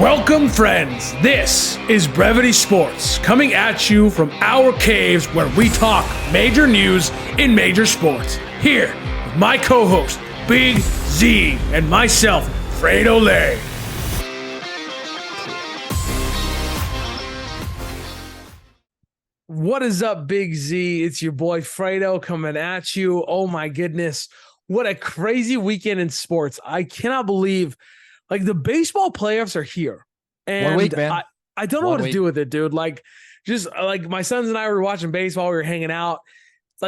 Welcome, friends. This is Brevity Sports, coming at you from our caves where we talk major news in major sports. Here with my co-host, Big Z, and myself, Fredo Lay. What is up, Big Z? It's your boy Fredo coming at you. Oh my goodness. What a crazy weekend in sports. I cannot believe the baseball playoffs are here. And 1 week, man. I don't know what to do with it, dude. Just my sons and I were watching baseball. We were hanging out.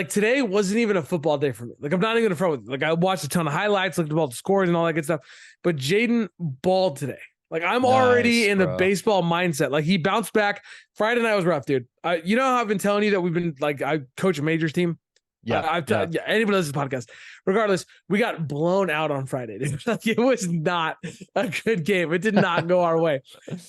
Today wasn't even a football day for me. I'm not even going to front with it. I watched a ton of highlights, looked at all the scores and all that good stuff. But Jaden balled today. I'm already in the baseball mindset. He bounced back. Friday night was rough, dude. You know how I've been telling you that we've been I coach a majors team? Yeah. Anybody listens to the podcast. Regardless, we got blown out on Friday, dude. It was not a good game. It did not go our way.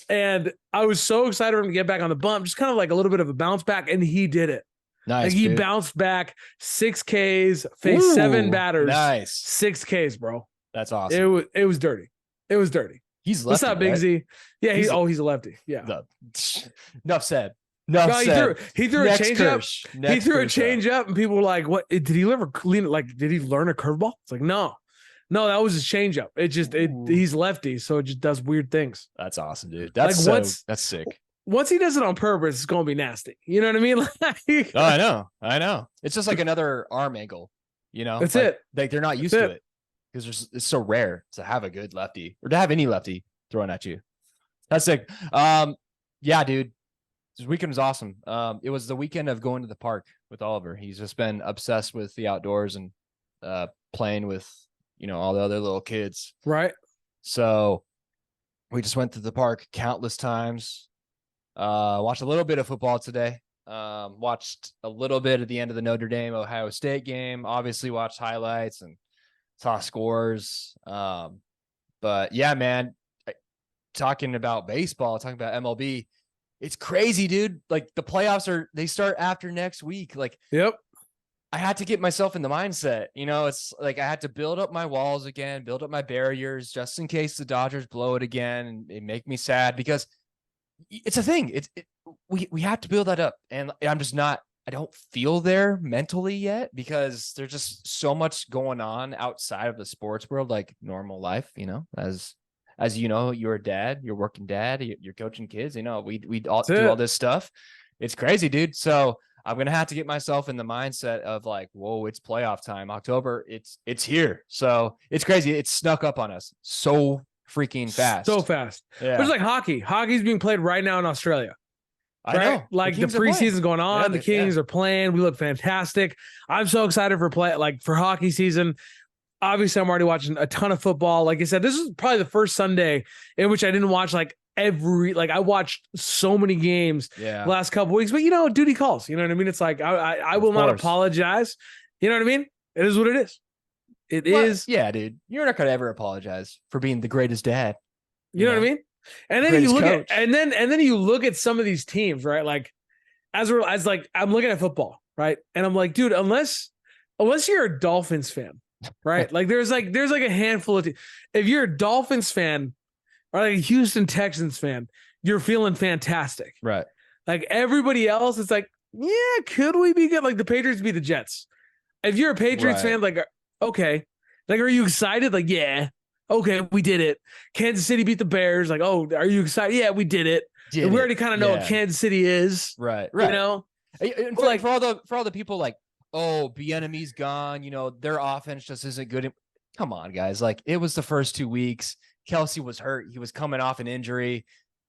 And I was so excited for him to get back on the bump, just kind of a little bit of a bounce back, and he did it. Nice. He bounced back 6 Ks, faced 7 batters. Nice. 6 Ks, bro. That's awesome. It was dirty. It was dirty. He's lefty. What's up, Big right? Z? Yeah, he's a lefty. Yeah. Enough said. He threw a change up. He threw a change up. up, and people were like, "What? Did he ever clean it? Did he learn a curveball?" It's no, that was his change up. He's lefty, so it just does weird things. That's awesome, dude. That's sick. Once he does it on purpose, it's gonna be nasty. You know what I mean? I know. It's just another arm angle. That's it. They're not used to it because it's so rare to have a good lefty or to have any lefty throwing at you. That's sick. Yeah, dude. This weekend was awesome. It was the weekend of going to the park with Oliver. He's just been obsessed with the outdoors and playing with, all the other little kids. Right. So we just went to the park countless times. Watched a little bit of football today. Watched a little bit at the end of the Notre Dame Ohio State game. Obviously watched highlights and saw scores. But yeah, man, talking about baseball, talking about MLB, it's crazy, dude. The playoffs they start after next week. Yep. I had to get myself in the mindset. It's I had to build up my walls again, build up my barriers just in case the Dodgers blow it again and it make me sad because it's a thing. We have to build that up. And I'm just not, I don't feel there mentally yet because there's just so much going on outside of the sports world, normal life, as you know, you're a dad, you're working dad, you're coaching kids, we all do all this stuff. It's crazy, dude. So I'm going to have to get myself in the mindset of whoa, it's playoff time. October, it's here. So it's crazy. It's snuck up on us so freaking fast. So fast. Yeah. It's hockey. Hockey's being played right now in Australia. I know. The preseason's going on. Yeah, the Kings are playing. We look fantastic. I'm so excited for for hockey season. Obviously, I'm already watching a ton of football. Like I said, this is probably the first Sunday in which I didn't watch I watched so many games the last couple weeks, but duty calls. You know what I mean? It's I will not apologize. You know what I mean? It is what it is. It is. Yeah, dude. You're not gonna ever apologize for being the greatest dad. You know what I mean? And then you look at and then you look at some of these teams, right? I'm looking at football, right? And I'm dude, unless you're a Dolphins fan, right? There's a handful of if you're a Dolphins fan or a Houston Texans fan, you're feeling fantastic. Right. Everybody else, it's yeah, could we be good? The Patriots beat the Jets. If you're a Patriots fan, okay. Are you excited? Yeah. Okay, we did it. Kansas City beat the Bears. Oh, are you excited? Yeah, we did it. We already kind of know what Kansas City is. Right. You know? And for all the people oh, Bieniemy's gone, their offense just isn't good. Come on, guys. It was the first 2 weeks. Kelsey was hurt. He was coming off an injury.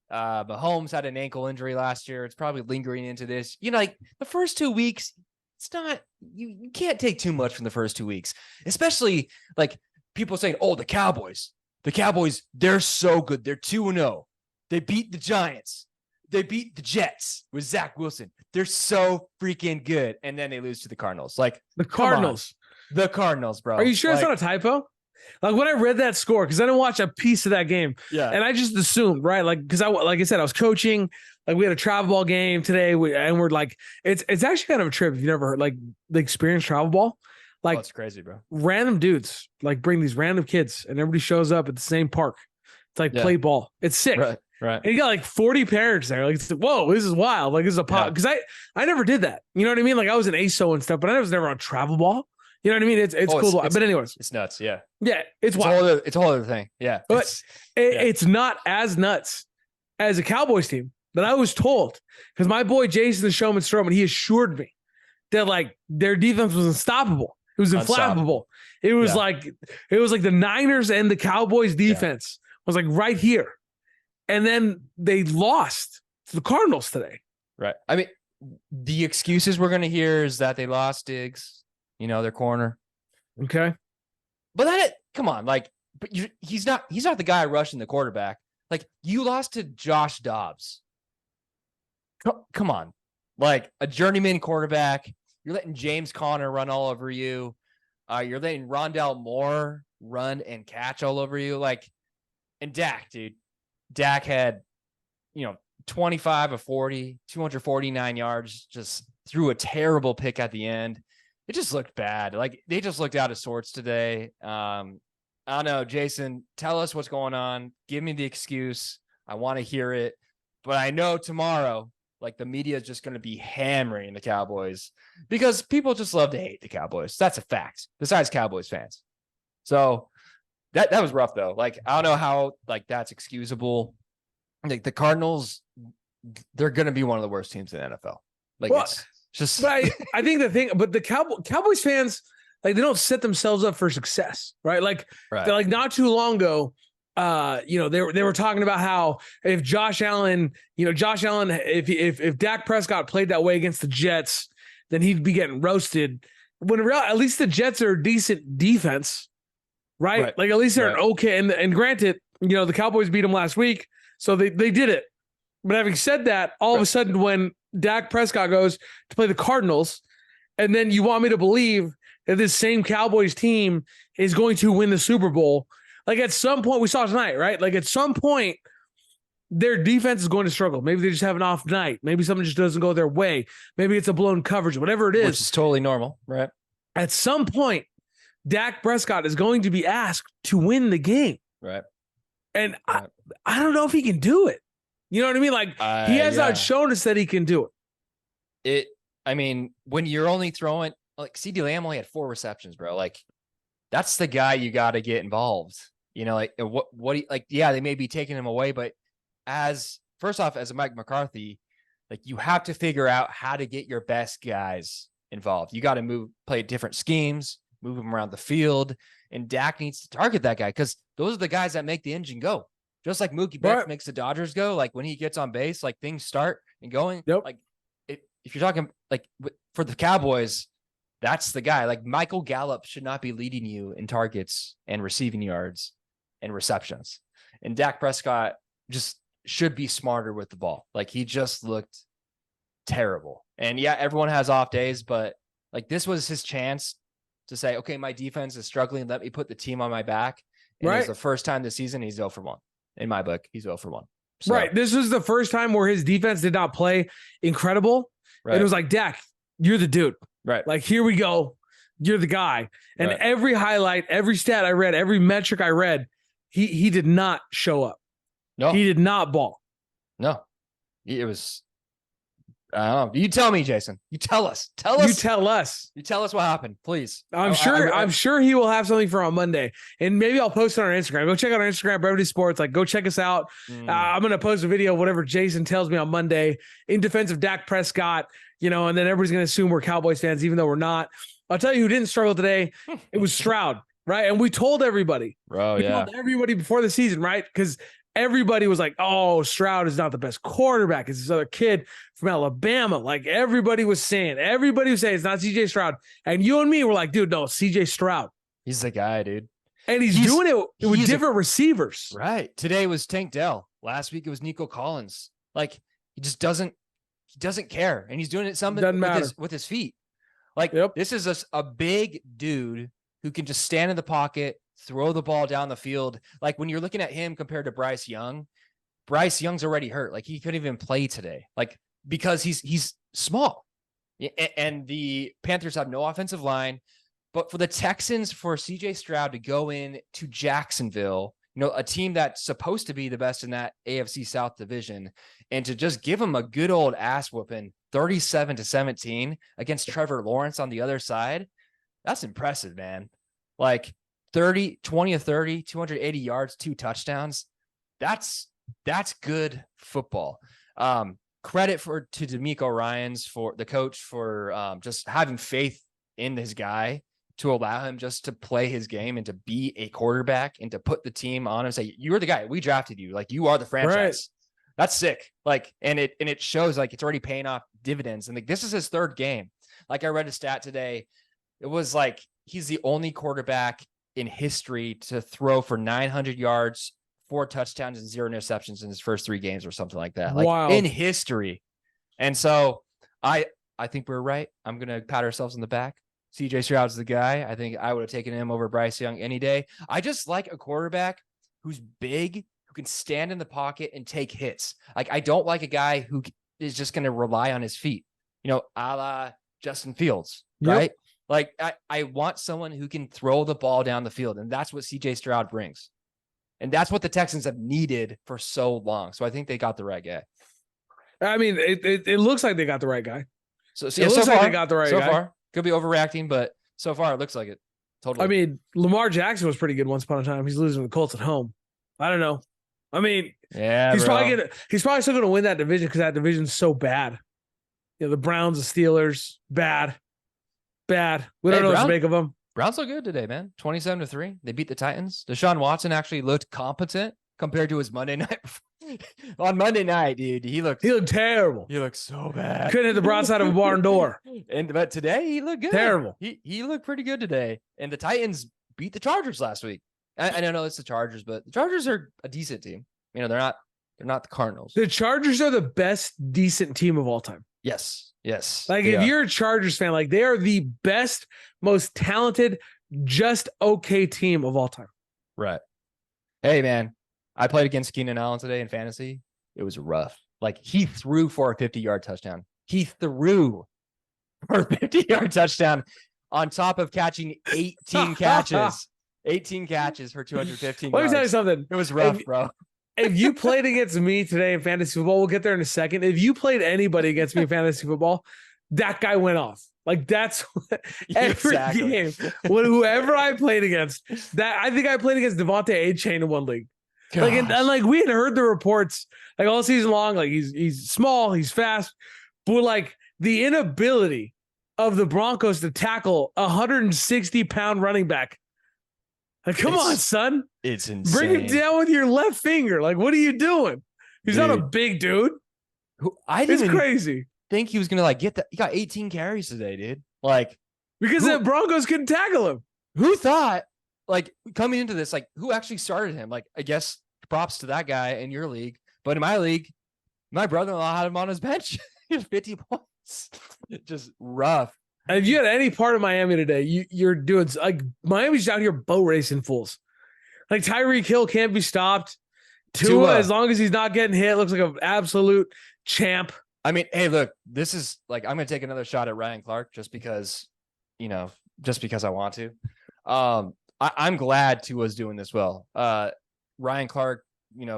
Mahomes had an ankle injury last year. It's probably lingering into this. The first 2 weeks, it's not, you can't take too much from the first 2 weeks, especially people saying, oh, the Cowboys, they're so good. They're 2-0. They beat the Giants. They beat the Jets with Zach Wilson. They're so freaking good. And then they lose to the Cardinals. The Cardinals. The Cardinals, bro. Are you sure it's not a typo? When I read that score, because I didn't watch a piece of that game. Yeah. And I just assumed, right? Because I said, I was coaching. We had a travel ball game today. And we're it's actually kind of a trip if you've never heard, the experience travel ball. It's crazy, bro. Random dudes bring these random kids and everybody shows up at the same park. It's play ball. It's sick. Right. Right. And you got like 40 parents there. Like, whoa, this is wild. Like, this is a pop. Because I never did that. You know what I mean? Like, I was an ASO and stuff, but I was never on travel ball. You know what I mean? It's cool. But anyways, it's nuts. Yeah. Yeah. It's wild. It's a whole other thing. Yeah. But it's not as nuts as a Cowboys team that I was told. Because my boy, Jason the Showman Stroman, he assured me that like their defense was unstoppable. It was inflammable. It was like the Niners and the Cowboys defense was like right here. And then they lost to the Cardinals today. Right. I mean, the excuses we're going to hear is that they lost Diggs, their corner. Okay. But come on, like, but he's not the guy rushing the quarterback. Like, you lost to Josh Dobbs. Come on. Like, a journeyman quarterback. You're letting James Conner run all over you. You're letting Rondell Moore run and catch all over you. Like, and Dak, dude. Dak had, 25 of 40, 249 yards, just threw a terrible pick at the end. It just looked bad. Like, they just looked out of sorts today. I don't know, Jason, tell us what's going on. Give me the excuse. I want to hear it. But I know tomorrow, like, the media is just going to be hammering the Cowboys because people just love to hate the Cowboys. That's a fact, besides Cowboys fans. So that was rough, though. Like, I don't know how, like, that's excusable. Like, the Cardinals, they're going to be one of the worst teams in the NFL. Like, it's just. But I think the Cowboys fans, like, they don't set themselves up for success, right? Like, they're like not too long ago, they were talking about how if Josh Allen, if Dak Prescott played that way against the Jets, then he'd be getting roasted. When at least the Jets are a decent defense, right? Like, at least they're okay. And granted, the Cowboys beat them last week, so they did it. But having said that, all of a sudden when Dak Prescott goes to play the Cardinals, and then you want me to believe that this same Cowboys team is going to win the Super Bowl. Like, at some point, we saw tonight, right? Like, at some point, their defense is going to struggle. Maybe they just have an off night. Maybe something just doesn't go their way. Maybe it's a blown coverage, whatever it is. Which is totally normal, right? At some point, Dak Prescott is going to be asked to win the game. Right. And I don't know if he can do it. You know what I mean? Like, he has not shown us that he can do it. When you're only throwing, like, CeeDee Lamb only had 4 receptions, bro. Like, that's the guy you got to get involved. Like, they may be taking him away, but first off, as a Mike McCarthy, like, you have to figure out how to get your best guys involved. You got to play different schemes, move them around the field, and Dak needs to target that guy because those are the guys that make the engine go. Just like Mookie Betts makes the Dodgers go, like, when he gets on base, like, things start and going. Yep. Like, if you're talking, like, for the Cowboys, that's the guy. Like, Michael Gallup should not be leading you in targets and receiving yards and receptions. And Dak Prescott just should be smarter with the ball. Like, he just looked terrible. And everyone has off days, but, like, this was his chance to say, okay, my defense is struggling. Let me put the team on my back. And it was the first time this season he's 0 for 1. In my book, he's 0 for 1. So, right. This was the first time where his defense did not play incredible. Right. And it was like, Dak, you're the dude. Right. Like, here we go. You're the guy. And every highlight, every stat I read, every metric I read, he did not show up. No. He did not ball. No. It was, I don't know. You tell me, Jason. You tell us. You tell us. You tell us what happened, please. I'm sure he will have something for on Monday. And maybe I'll post it on our Instagram. Go check out our Instagram, Brevity Sports. Like, go check us out. I'm going to post a video of whatever Jason tells me on Monday in defense of Dak Prescott, and then everybody's going to assume we're Cowboys fans, even though we're not. I'll tell you who didn't struggle today. It was Stroud, right? And we told everybody. We told everybody before the season, right? Because everybody was like, oh, Stroud is not the best quarterback. It's this other kid from Alabama. Like, everybody was saying it's not CJ Stroud. And you and me were like, dude, no, CJ Stroud. He's the guy, dude. And he's doing it with different receivers. Right. Today was Tank Dell. Last week it was Nico Collins. Like, he doesn't care. And he's doing it with his feet. Like, this is a big dude who can just stand in the pocket, throw the ball down the field. Like, when you're looking at him compared to Bryce Young's already hurt. Like, he couldn't even play today. Like, because he's small. And the Panthers have no offensive line. But for the Texans, for CJ Stroud to go in to Jacksonville a team that's supposed to be the best in that AFC South division, and to just give them a good old ass whooping 37-17 against Trevor Lawrence on the other side. That's impressive, man. Like 20 of 30, 280 yards, 2 touchdowns. That's good football. Credit to D'Amico Ryans, for the coach, for just having faith in this guy to allow him just to play his game and to be a quarterback and to put the team on and say, you're the guy, we drafted you. Like, you are the franchise. Right. That's sick. Like, and it shows like it's already paying off dividends. And like, this is his 3rd game. Like, I read a stat today. It was like, he's the only quarterback in history to throw for 900 yards, 4 touchdowns, and 0 interceptions in his first 3 games or something like that. Like, wow. In history. And so I think we're right. I'm going to pat ourselves on the back. CJ Stroud's the guy. I think I would have taken him over Bryce Young any day. I just like a quarterback who's big, who can stand in the pocket and take hits. Like, I don't like a guy who is just going to rely on his feet, a la Justin Fields, right? Yep. Like, I want someone who can throw the ball down the field, and that's what CJ Stroud brings. And that's what the Texans have needed for so long. So I think they got the right guy. I mean, it looks like they got the right guy. So it looks like they got the right guy. So far, could be overreacting, but so far it looks like it. Totally. I mean, Lamar Jackson was pretty good once upon a time. He's losing the Colts at home. I don't know. I mean, yeah, he's probably still going to win that division because that division's so bad. The Browns, the Steelers, bad. We don't know what to make of them. Browns look good today, man. 27-3. They beat the Titans. Deshaun Watson actually looked competent compared to his Monday night. On Monday night, dude, he looked terrible. He looked so bad. Couldn't hit the broadside of a barn door. But today he looked good. Terrible. He looked pretty good today. And the Titans beat the Chargers last week. I don't know it's the Chargers, but the Chargers are a decent team. They're not the Cardinals. The Chargers are the best decent team of all time. Yes. Like, if you're a Chargers fan, like, they are the best, most talented, just okay team of all time. Right. Hey, man, I played against Keenan Allen today in fantasy. It was rough. Like, he threw for a 50-yard touchdown. He threw for a 50-yard touchdown on top of catching 18 catches. 18 catches for 215 yards. Let me tell you something. It was rough, bro. If you played against me today in fantasy football, we'll get there in a second. If you played anybody against me in fantasy football, that guy went off. Like, that's every game. Whoever I played against, I think I played against Devontae A-Chain in one league. Like, and like, we had heard the reports like all season long. Like, he's small, he's fast, but like the inability of the Broncos to tackle a 160-pound running back. Like, come on, son. It's insane. Bring him down with your left finger. Like, what are you doing? He's not a big dude. It's crazy. Think he was going to get that. He got 18 carries today, dude. Like, because the Broncos couldn't tackle him. Who thought, like, coming into this, like, who actually started him? Like, I guess props to that guy in your league. But in my league, my brother-in-law had him on his bench. He had 50 points. Just rough. And if you had any part of Miami today, you're doing like Miami's out here boat racing fools. Like, Tyreek Hill can't be stopped. Tua, as long as he's not getting hit, looks like an absolute champ. I mean, hey, look, this is like, I'm going to take another shot at Ryan Clark just because I want to. I'm glad Tua's doing this well. Ryan Clark,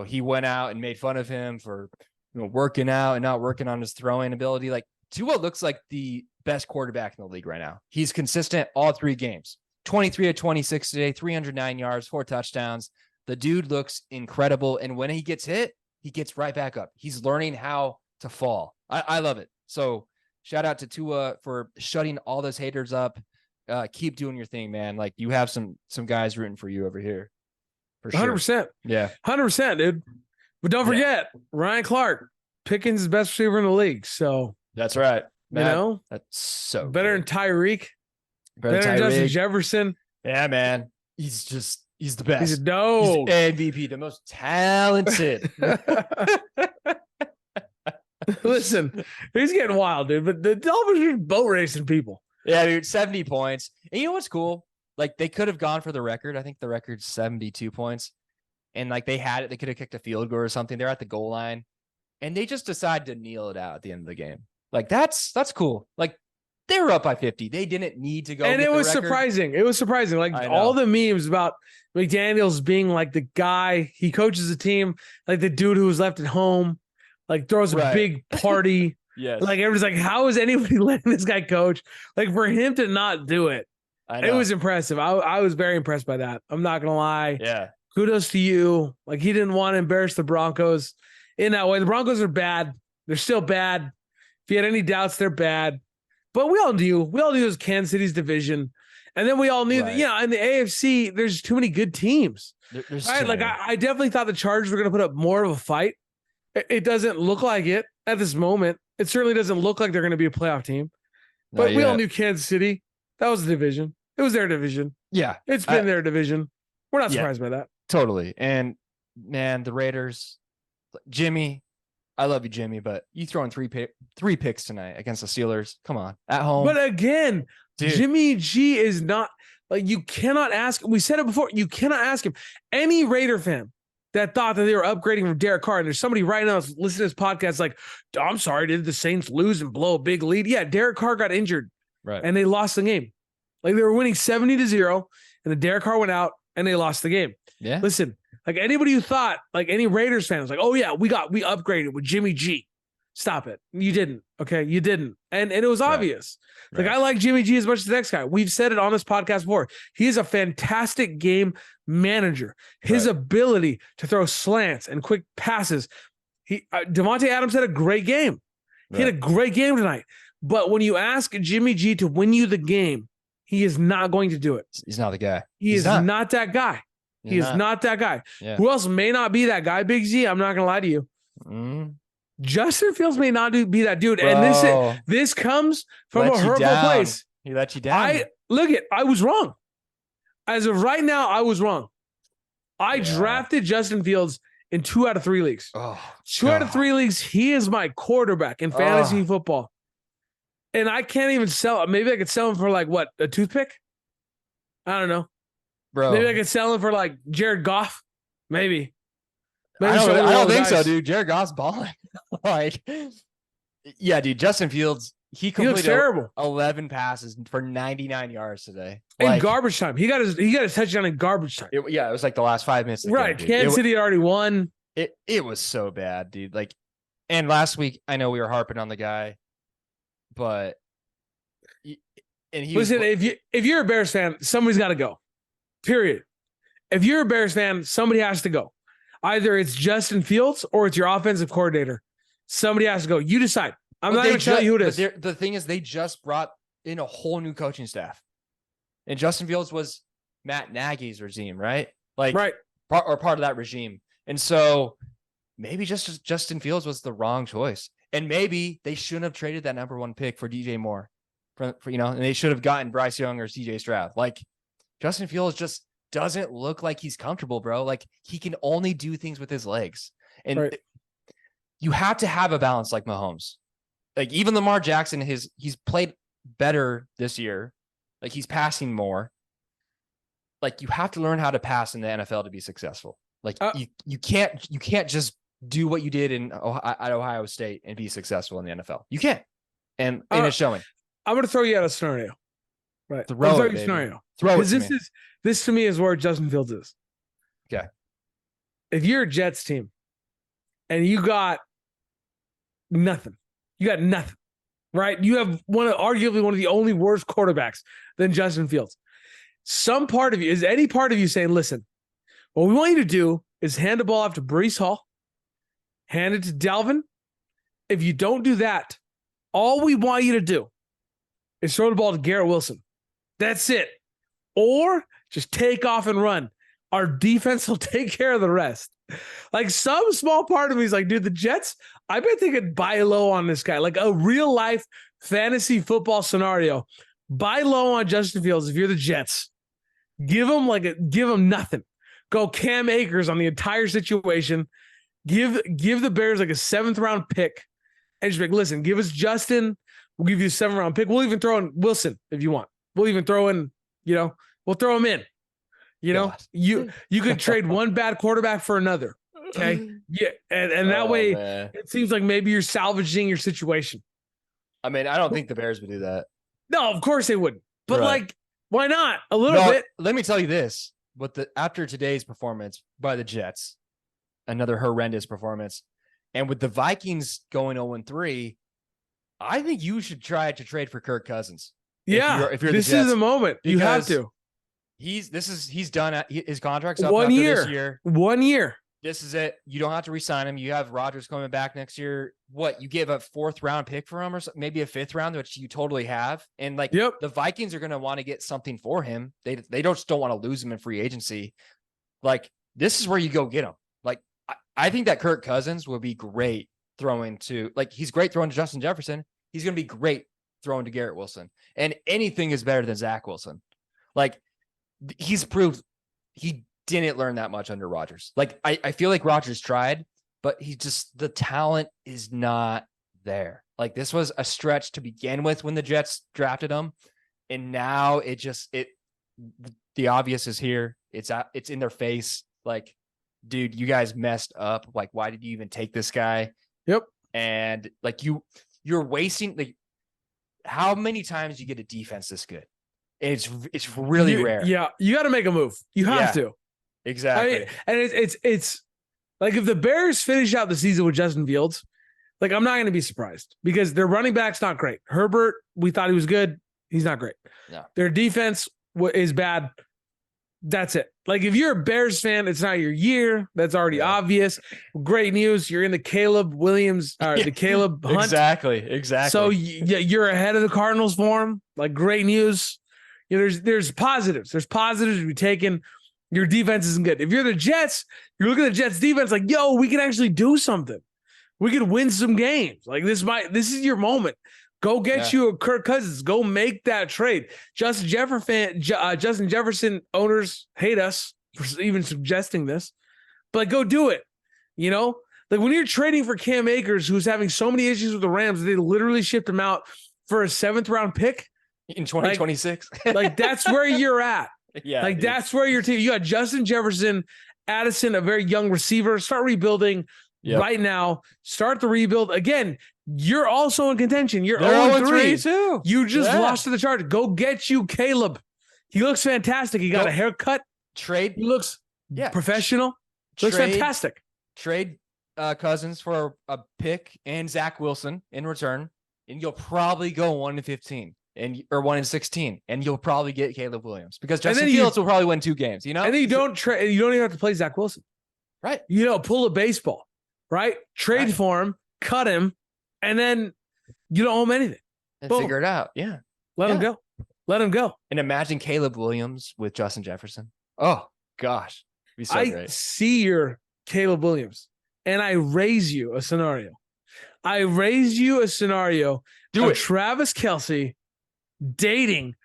he went out and made fun of him for working out and not working on his throwing ability. Like, Tua looks like the best quarterback in the league right now. He's consistent all 3 games. 23 of 26 today, 309 yards, 4 touchdowns. The dude looks incredible. And when he gets hit, he gets right back up. He's learning how to fall. I love it. So shout out to Tua for shutting all those haters up. Keep doing your thing, man. Like, you have some guys rooting for you over here. For sure. 100%. Yeah. 100%, dude. But don't forget, Ryan Clark, Pickens is the best receiver in the league. So that's right. Man, that's so better good. than Tyreek. Better than Justin Jefferson. Yeah, man. He's the best. He's a dope. He's MVP, the most talented. Listen, he's getting wild, dude. But the Dolphins are boat racing people. Yeah, dude, 70 points. And you know what's cool? Like, they could have gone for the record. I think the record's 72 points. And like, they had it. They could have kicked a field goal or something. They're at the goal line. And they just decided to kneel it out at the end of the game. Like, that's cool. Like, They were up by 50. They didn't need to go. And it was surprising. It was surprising. Like all the memes about McDaniels being like the guy, he coaches the team, like the dude who was left at home, like throws a big party. Yes. Like everybody's like, how is anybody letting this guy coach? Like for him to not do it, it was impressive. I was very impressed by that. I'm not going to lie. Yeah. Kudos to you. Like he didn't want to embarrass the Broncos in that way. The Broncos are bad. They're still bad. If you had any doubts, they're bad. But we all knew it was Kansas City's division. And then we all knew that, in the AFC, there's too many good teams. Right? Like I definitely thought the Chargers were going to put up more of a fight. It doesn't look like it at this moment. It certainly doesn't look like they're going to be a playoff team. But we all knew Kansas City. That was the division. It was their division. Yeah. It's been their division. We're not surprised by that. Totally. And man, the Raiders, Jimmy, I love you, Jimmy, but you throwing three picks tonight against the Steelers. Come on, at home. But again, dude, Jimmy G is not like, you cannot ask. We said it before. You cannot ask him. Any Raider fan that thought that they were upgrading from Derek Carr, and there's somebody right now listening to this podcast like, I'm sorry, did the Saints lose and blow a big lead? Yeah, Derek Carr got injured, right, and they lost the game. Like they were winning 70-0, and then Derek Carr went out, and they lost the game. Yeah, listen. Like anybody who thought, like any Raiders fan was like, oh yeah, we upgraded with Jimmy G. Stop it. You didn't. Okay. You didn't. And it was obvious. Right. Like I like Jimmy G as much as the next guy. We've said it on this podcast before. He is a fantastic game manager. His ability to throw slants and quick passes. Devontae Adams had a great game. He had a great game tonight. But when you ask Jimmy G to win you the game, he is not going to do it. He's not the guy. He's not that guy. He is not that guy. Yeah. Who else may not be that guy? Big Z. I'm not going to lie to you. Justin Fields may not be that dude. Bro, and this comes from a hurtful place. He let you down. I was wrong. As of right now, I was wrong. I drafted Justin Fields in 2 out of 3 leagues. Two out of 3 leagues, he is my quarterback in fantasy football. And I can't even sell him. Maybe I could sell him for like what? A toothpick? I don't know. Bro. Maybe I could sell him for like Jared Goff. Maybe I don't think so, dude. Jared Goff's balling. Like, yeah, dude. Justin Fields, he completed terrible 11 passes for 99 yards today. In garbage time. He got his touchdown in garbage time. It was like the last 5 minutes. Right. Kansas City had already won. It was so bad, dude. Like, and last week, I know we were harping on the guy, but listen, if you're a Bears fan, somebody's got to go. Period. If you're a Bears fan, somebody has to go. Either it's Justin Fields or it's your offensive coordinator. Somebody has to go. You decide. I'm not going to tell you who it is. The thing is, they just brought in a whole new coaching staff. And Justin Fields was Matt Nagy's regime, right? Like, part of that regime. And so maybe just Justin Fields was the wrong choice. And maybe they shouldn't have traded that #1 pick for DJ Moore. For and they should have gotten Bryce Young or CJ Stroud. Like, Justin Fields just doesn't look like he's comfortable, bro. Like, he can only do things with his legs. And you have to have a balance like Mahomes. Like, even Lamar Jackson, he's played better this year. Like, he's passing more. Like, you have to learn how to pass in the NFL to be successful. Like, you can't just do what you did at Ohio State and be successful in the NFL. You can't. And it's showing. I'm going to throw you out a scenario. Right. Throw it, scenario. Throw it. This to me is where Justin Fields is. Okay. If you're a Jets team and you got nothing, right? You have arguably one of the only worst quarterbacks than Justin Fields. Any part of you saying, listen, what we want you to do is hand the ball off to Breece Hall, hand it to Dalvin. If you don't do that, all we want you to do is throw the ball to Garrett Wilson. That's it. Or just take off and run. Our defense will take care of the rest. Like, some small part of me is like, dude, the Jets, I bet they could buy low on this guy. Like a real life fantasy football scenario. Buy low on Justin Fields if you're the Jets. Give him nothing. Go Cam Akers on the entire situation. Give the Bears like a 7th round pick. And just be like, listen, give us Justin. We'll give you a 7th round pick. We'll even throw in Wilson if you want. We'll even throw in, we'll throw him in. You could trade one bad quarterback for another. Okay. Yeah. And that way it seems like maybe you're salvaging your situation. I mean, I don't think the Bears would do that. No, of course they wouldn't. But Right. like, why not? A little bit. Let me tell you this: after today's performance by the Jets, another horrendous performance, and with the Vikings going 0-3, I think you should try to trade for Kirk Cousins. Yeah, if you're this the Jets, is the moment. You have to. He's done. His contract's up 1 after year. this year. 1 year. This is it. You don't have to re-sign him. You have Rodgers coming back next year. What, you gave a 4th round pick for him, or maybe a 5th round, which you totally have. And like, the Vikings are going to want to get something for him. They don't want to lose him in free agency. Like, this is where you go get him. Like, I think that Kirk Cousins will be great throwing to, like, he's great throwing to Justin Jefferson. He's going to be great throwing to Garrett Wilson. And anything is better than Zach Wilson. Like, he's proved he didn't learn that much under Rodgers. Like, I feel like Rodgers tried, but the talent is not there. Like, this was a stretch to begin with when the Jets drafted him. And now the obvious is here. It's in their face. Like, dude, you guys messed up. Like, why did you even take this guy? Yep. And like, you're wasting, like, how many times you get a defense this good? It's really rare. Yeah. You got to make a move. You have to. Exactly. And it's like, if the Bears finish out the season with Justin Fields, like, I'm not going to be surprised, because their running back's not great. Herbert, we thought he was good. He's not great. No. Their defense is bad. That's it. Like, if you're a Bears fan, it's not your year. That's already obvious. Great news. You're in the Caleb Williams, or the Caleb Hunt. Exactly. So you're ahead of the Cardinals for him. Like, great news. You know, there's positives. There's positives to be taken. Your defense isn't good. If you're the Jets, you're looking at the Jets defense like, yo, we can actually do something. We could win some games. Like, this is your moment. Go get you a Kirk Cousins. Go make that trade. Justin Jefferson owners hate us for even suggesting this, but go do it. You know, like, when you're trading for Cam Akers, who's having so many issues with the Rams, they literally shipped him out for a 7th round pick in 2026. Like, that's where you're at. Yeah. Like, that's where your team, you got Justin Jefferson, Addison, a very young receiver. Start rebuilding right now. Start the rebuild. Again, you're also in contention. You're 0-3 too. You just lost to the Chargers. Go get you Caleb. He looks fantastic. He got a haircut. Trade. He looks professional. Looks fantastic. Trade Cousins for a pick and Zach Wilson in return, and you'll probably go 1-15. Or 1-16, and you'll probably get Caleb Williams, because Justin Fields will probably win 2 games. You know, and then you don't even have to play Zach Wilson, right? You know, pull a baseball, right? Trade for him, cut him, and then you don't owe him anything. And figure it out. Yeah, let him go. Let him go. And imagine Caleb Williams with Justin Jefferson. Oh gosh, it'd be so great. I see your Caleb Williams, and I raise you a scenario. Do it, Travis Kelce dating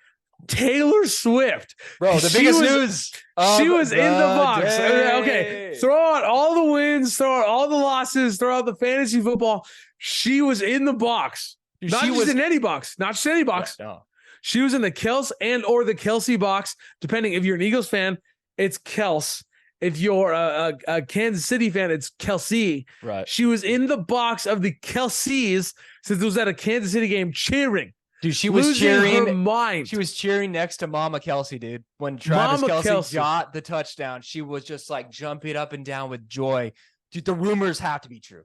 Taylor Swift. Bro, the biggest news. She was in the box. Day. Okay. Throw out all the wins, throw out all the losses, throw out the fantasy football. She was in the box. Not just in any box. Not just any box. Yeah, no. She was in the Kels or the Kelsey box. Depending if you're an Eagles fan, it's Kels. If you're a Kansas City fan, it's Kelsey. Right. She was in the box of the Kelseys since it was at a Kansas City game cheering. Dude, she was cheering her mind. She was cheering next to Mama Kelsey, dude. When Travis Kelce got the touchdown, she was just like jumping up and down with joy. Dude, the rumors have to be true.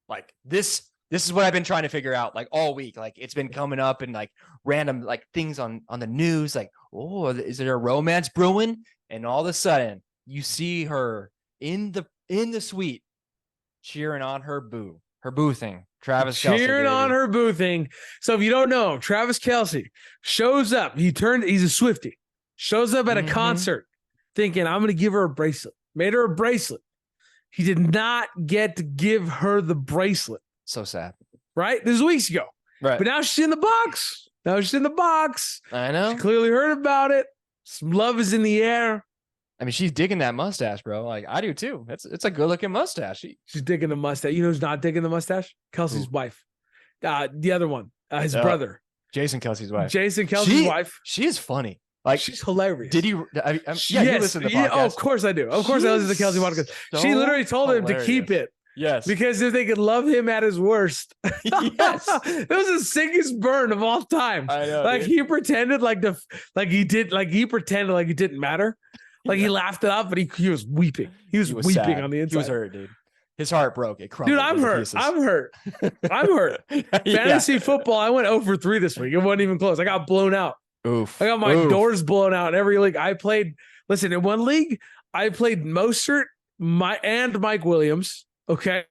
Like, this is what I've been trying to figure out, like, all week. Like, it's been coming up and like random like things on the news, like, oh, is there a romance brewing? And all of a sudden, you see her in the suite cheering on her boo thing. Travis Kelce cheering on her boo thing. So if you don't know, Travis Kelce shows up. He's a Swiftie. Shows up at a concert thinking, I'm going to give her a bracelet. Made her a bracelet. He did not get to give her the bracelet. So sad. Right? This was weeks ago. Right. But now she's in the box. I know. She clearly heard about it. Some love is in the air. I mean, she's digging that mustache, bro. Like, I do too. It's a good looking mustache. She's digging the mustache. You know who's not digging the mustache? Kelsey's wife. The other one, his brother. Jason Kelsey's wife. Jason Kelsey's wife. She is funny. Like, she's hilarious. Did you? You listen to the podcast. Yeah, of course I do. Of course I listen to the Kelsey podcast. She literally told him to keep it. Yes. Because if they could love him at his worst, Yes. it was the sickest burn of all time. I know. Like dude. he pretended he pretended like it didn't matter. Like he laughed it off, but he was weeping. He was weeping sad. on the inside. He was hurt, dude. His heart broke. It crumbled. Dude, I'm into hurt. pieces. I'm hurt. I'm hurt. Fantasy football, I went 0-3 this week. It wasn't even close. I got blown out. Oof. I got my doors blown out in every league. I played. Listen, in one league, I played Mostert, and Mike Williams. Okay.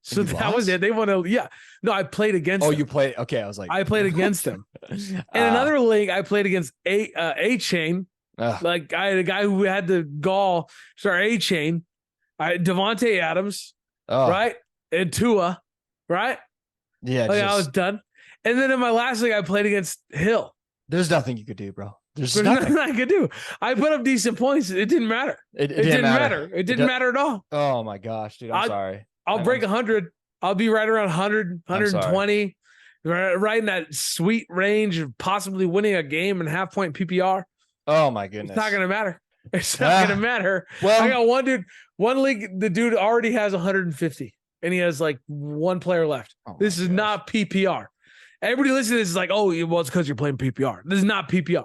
So that was it. They want to, yeah. No, I played against them. you played. Okay. I was like, I played against them. In another league, I played against A-Chain. Like I had a guy who had the gall. Sorry, A-Chain. Devontae Adams. Right? And Tua. Right? Yeah. Like, I was done. And then in my last league, I played against Hill. There's nothing you could do, bro. There's nothing I could do. I put up decent points. It didn't matter. It didn't matter. It didn't matter at all. Oh my gosh, dude. I'm sorry. I'll break 100. I'll be right around 100, 120, right in that sweet range of possibly winning a game and half point PPR. Oh my goodness. It's not going to matter. It's not going to matter. Well, I got one league, the dude already has 150 and he has like one player left. This is not PPR. Everybody listening to this is like, oh, well, it's because you're playing PPR. This is not PPR.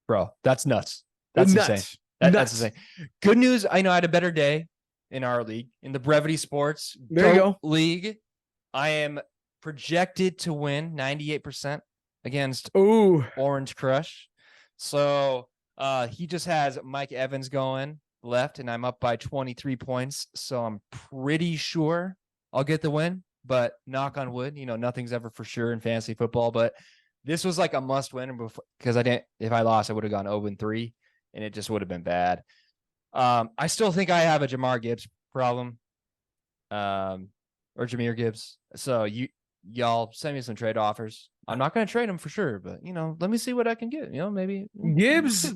Bro, that's nuts. That's nuts. Insane. That's insane. Good news. I know I had a better day in our league, in the Brevity Sports League. I am projected to win 98% against Orange Crush. So he just has Mike Evans going left, and I'm up by 23 points. So I'm pretty sure I'll get the win, but knock on wood, nothing's ever for sure in fantasy football. But this was like a must win because if I lost, I would have gone 0-3 and it just would have been bad. I still think I have a Jamar Gibbs problem, or Jahmyr Gibbs. So y'all send me some trade offers. I'm not going to trade him for sure, but let me see what I can get. Maybe Gibbs.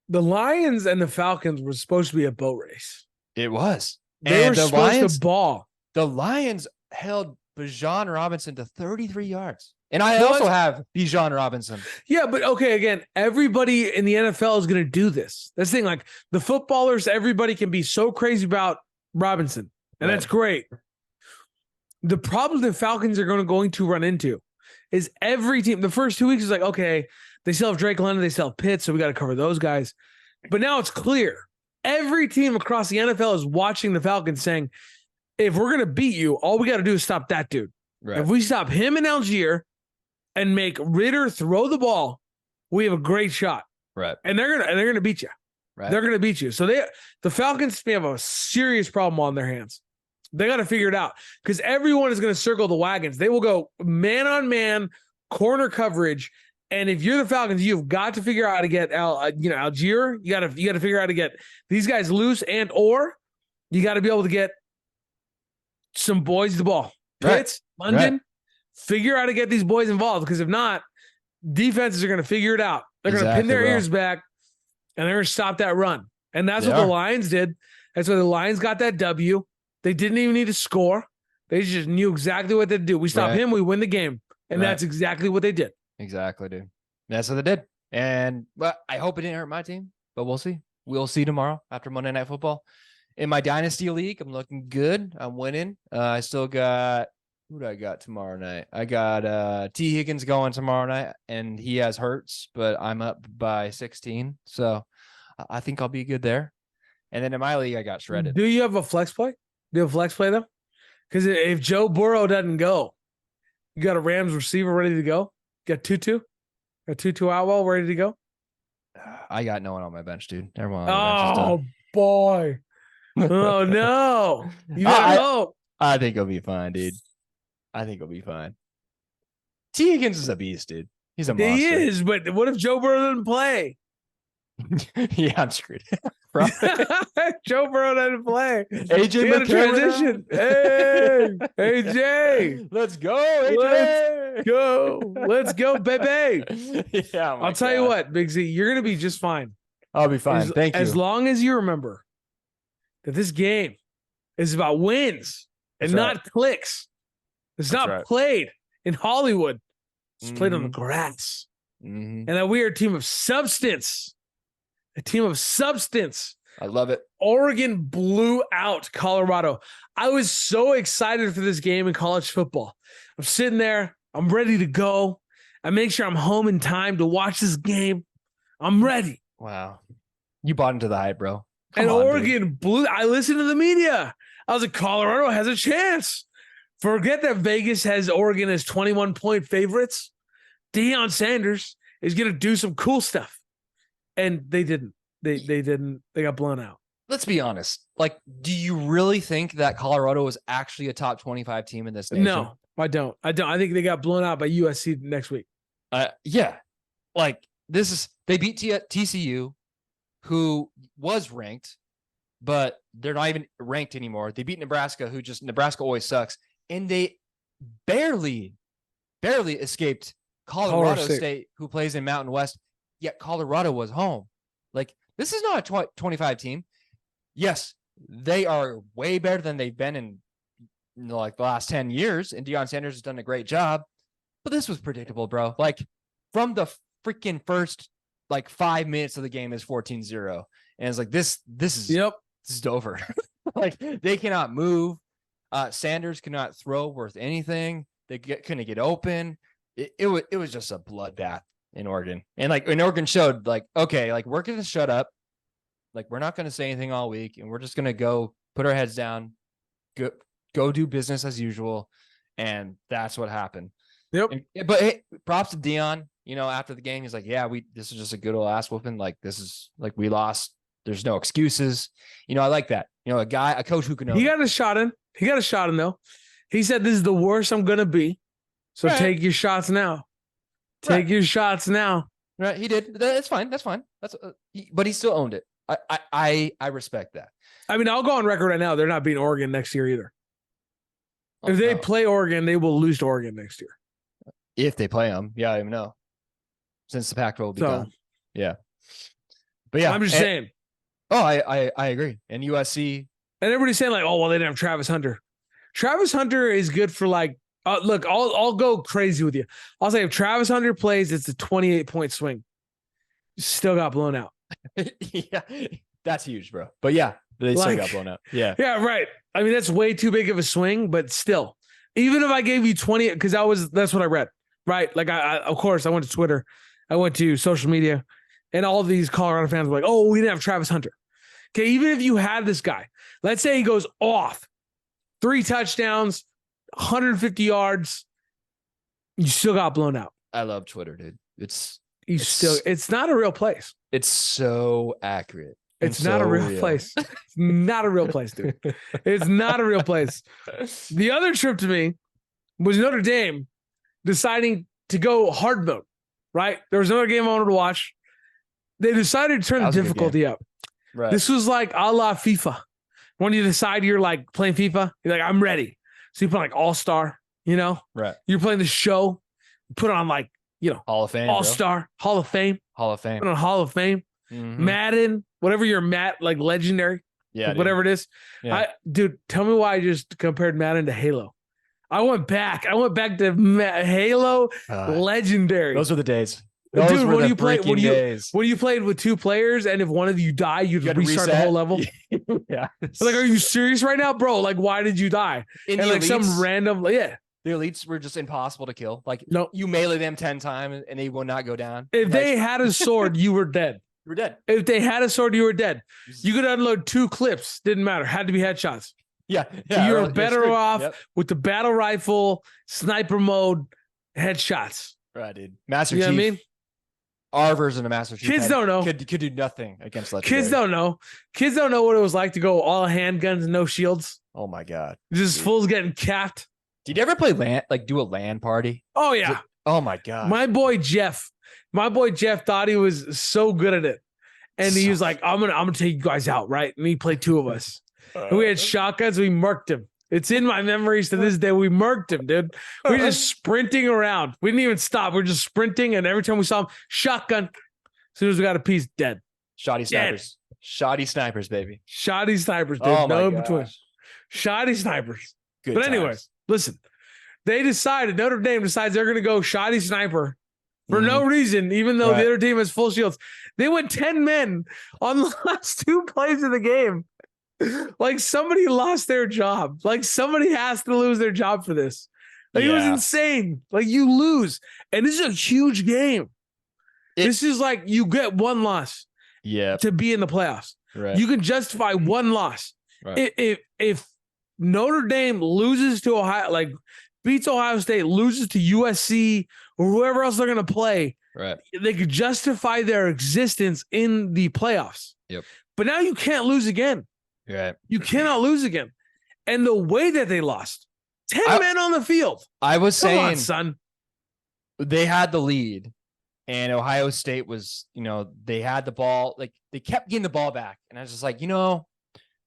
The Lions and the Falcons were supposed to be a boat race. It was. They were supposed to ball. The Lions held Bijan Robinson to 33 yards. And I also have Bijan Robinson. Yeah, but okay, again, everybody in the NFL is going to do this. That's the thing, like the footballers, everybody can be so crazy about Robinson, and that's great. The problem the Falcons are going to run into is every team, the first 2 weeks is like, okay, they still have Drake London, they still have Pitts, so we got to cover those guys. But now it's clear. Every team across the NFL is watching the Falcons saying, if we're going to beat you, all we got to do is stop that dude. Right. If we stop him and Algier and make Ritter throw the ball, we have a great shot. Right. And they're gonna beat you. Right. They're gonna beat you. So the Falcons may have a serious problem on their hands. They got to figure it out because everyone is going to circle the wagons. They will go man on man, corner coverage, and if you're the Falcons, you've got to figure out how to get Algier. You got to figure out how to get these guys loose, or you got to be able to get some boys the ball. Pitts, London. Figure out how to get these boys involved because if not, defenses are going to figure it out. They're going to pin their ears back and they're going to stop that run. And that's what the Lions did. That's why the Lions got that W. They didn't even need to score. They just knew exactly what to do. We stop him, we win the game. And that's exactly what they did. Exactly, dude. That's what they did. And I hope it didn't hurt my team, but we'll see. We'll see tomorrow after Monday Night Football. In my Dynasty League, I'm looking good. I'm winning. I still got... Who do I got tomorrow night? I got T. Higgins going tomorrow night, and he has Hurts, but I'm up by 16. So I think I'll be good there. And then in my league, I got shredded. Do you have a flex play? Do you have a flex play, though? Because if Joe Burrow doesn't go, you got a Rams receiver ready to go? Got Tutu? Got Tutu Atwell ready to go? I got no one on my bench, dude. Everyone on my bench is done. Boy. Oh, no. You got to go. I think it'll be fine, dude. I think it'll be fine. T. Higgins is a beast, dude. He's a monster. He is, but what if Joe Burrow doesn't play? Yeah, I'm screwed. Joe Burrow doesn't play. AJ transition. Hey, AJ. Let's go, AJ. Let's go, baby. Yeah, I'll tell you what, Big Z, you're going to be just fine. I'll be fine. Thank you. As long as you remember that this game is about wins and not clicks. It's not played in Hollywood. It's played on the grass. And that we are a team of substance. A team of substance. I love it. Oregon blew out Colorado. I was so excited for this game in college football. I'm sitting there. I'm ready to go. I make sure I'm home in time to watch this game. I'm ready. Wow. You bought into the hype, bro. And Oregon blew. I listened to the media. I was like, Colorado has a chance. Forget that Vegas has Oregon as 21-point favorites. Deion Sanders is going to do some cool stuff. And they didn't. They didn't. They got blown out. Let's be honest. Like, do you really think that Colorado was actually a top 25 team in this nation? No, I don't. I think they got blown out by USC next week. Yeah. Like, they beat TCU, who was ranked, but they're not even ranked anymore. They beat Nebraska, Nebraska always sucks. And they barely escaped Colorado State, who plays in Mountain West, yet Colorado was home. Like, this is not a 25 team. Yes, they are way better than they've been in like the last 10 years, and Deion Sanders has done a great job. But this was predictable, bro. Like, from the freaking first 5 minutes of the game is 14-0. And it's like, this is over. Like, they cannot move. Sanders cannot throw worth anything. They couldn't get open. It was just a bloodbath in Oregon. And Oregon showed okay, we're going to shut up. We're not going to say anything all week, and we're just going to go put our heads down, go do business as usual. And that's what happened. Yep. But hey, props to Deion. After the game, he's like, yeah, this is just a good old ass whooping. This is we lost. There's no excuses. I like that. A coach who can. He got a shot in. Though. He said, this is the worst I'm going to be. So take your shots now. Take your shots now. Right. He did. That's fine. But he still owned it. I respect that. I mean, I'll go on record right now. They're not beating Oregon next year either. If they play Oregon, they will lose to Oregon next year. If they play them. Yeah, I don't even know. Since the Pac-12 will be done. Yeah. But yeah. I'm just saying. Oh, I agree. And USC. And everybody's saying they didn't have Travis Hunter. Travis Hunter is good for look, I'll go crazy with you. I'll say if Travis Hunter plays, it's a 28-point swing. Still got blown out. Yeah, that's huge, bro. But yeah, they still got blown out. Yeah. Yeah, right. I mean, that's way too big of a swing, but still, even if I gave you 20, because that's what I read, right? Of course, I went to Twitter, I went to social media, and all of these Colorado fans were like, oh, we didn't have Travis Hunter. Okay, even if you had this guy, let's say he goes off, 3 touchdowns, 150 yards, you still got blown out. I love Twitter, dude. It's not a real place. It's so accurate. It's not a real place. It's not a real place, dude. It's not a real place. The other trip to me was Notre Dame deciding to go hard mode, right? There was another game I wanted to watch. They decided to turn the difficulty up. Right. This was like a la FIFA. When you decide you're playing FIFA, you're like, I'm ready. So you put All-Star, Right. You're playing the show, you put on Hall of Fame, All-Star, Hall of Fame. Put on Hall of Fame. Mm-hmm. Madden, whatever your legendary. Yeah. Whatever it is. Yeah. Dude, tell me why I just compared Madden to Halo. I went back to Halo legendary. Those were the days. Dude, when you played with 2 players, and if one of you die, you'd restart the whole level. Yeah. Are you serious right now, bro? Why did you die? And some random, The elites were just impossible to kill. No, you melee them 10 times and they will not go down. If they had a sword, you were dead. You were dead. If they had a sword, you were dead. You could unload 2 clips. Didn't matter. Had to be headshots. Yeah. You're better off with the battle rifle, sniper mode, headshots. Right, dude. Master Chief. You know what I mean? Our version of Master Chief. Kids don't know. Could do nothing against legendary. Kids don't know. Kids don't know what it was like to go all handguns and no shields. Oh my God. Just fools getting capped. Did you ever play do a LAN party? Oh yeah. Oh my God. My boy Jeff thought he was so good at it. And he was like, I'm gonna take you guys out, right? And he played 2 of us. And we had shotguns, we murked him. It's in my memories to this day. We murked him, dude. We were just sprinting around. We didn't even stop. We were just sprinting, and every time we saw him, shotgun. As soon as we got a piece, dead. Shoddy snipers. Dead. Shoddy snipers, baby. Shoddy snipers, dude. No in between. Shoddy snipers. But anyway, listen. Notre Dame decides they're going to go shoddy sniper for no reason, even though the other team has full shields. They went 10 men on the last 2 plays of the game. Like somebody lost their job. Like somebody has to lose their job for this. Like it was insane. Like you lose. And this is a huge game. This is like you get one loss to be in the playoffs. Right. You can justify one loss. Right. If Notre Dame loses to Ohio, like beats Ohio State, loses to USC or whoever else they're going to play, they could justify their existence in the playoffs. Yep. But now you can't lose again. Right. You cannot lose again. And the way that they lost, 10 men on the field. I was Come saying, on, son. They had the lead. And Ohio State was, they had the ball, like they kept getting the ball back. And I was just like,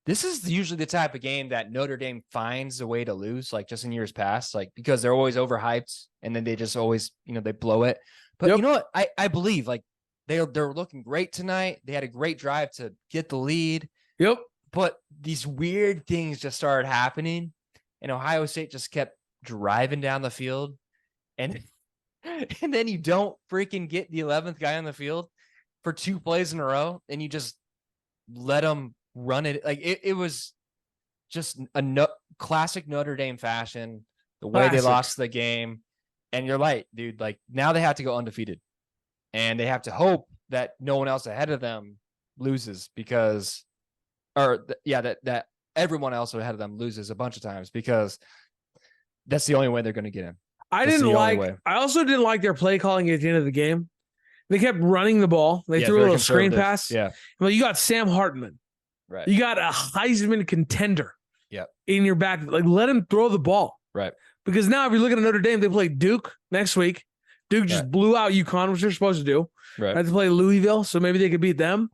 this is usually the type of game that Notre Dame finds a way to lose, like just in years past, like because they're always overhyped and then they just always, they blow it. But you know what? I believe like they're looking great tonight. They had a great drive to get the lead. Yep. But these weird things just started happening and Ohio State just kept driving down the field. And then you don't freaking get the 11th guy on the field for 2 plays in a row, and you just let them run it. Like it was just a classic Notre Dame fashion, the way they lost the game. And you're right, dude. Like now they have to go undefeated, and they have to hope that no one else ahead of them loses that everyone else ahead of them loses a bunch of times because that's the only way they're going to get in. I also didn't like their play calling at the end of the game. They kept running the ball. They threw a little screen pass. Yeah. Well, you got Sam Hartman. Right. You got a Heisman contender. In your back. Like, let him throw the ball. Right. Because now if you're looking at Notre Dame, they play Duke next week. Duke just blew out UConn, which they're supposed to do. Right. They have to play Louisville, so maybe they could beat them.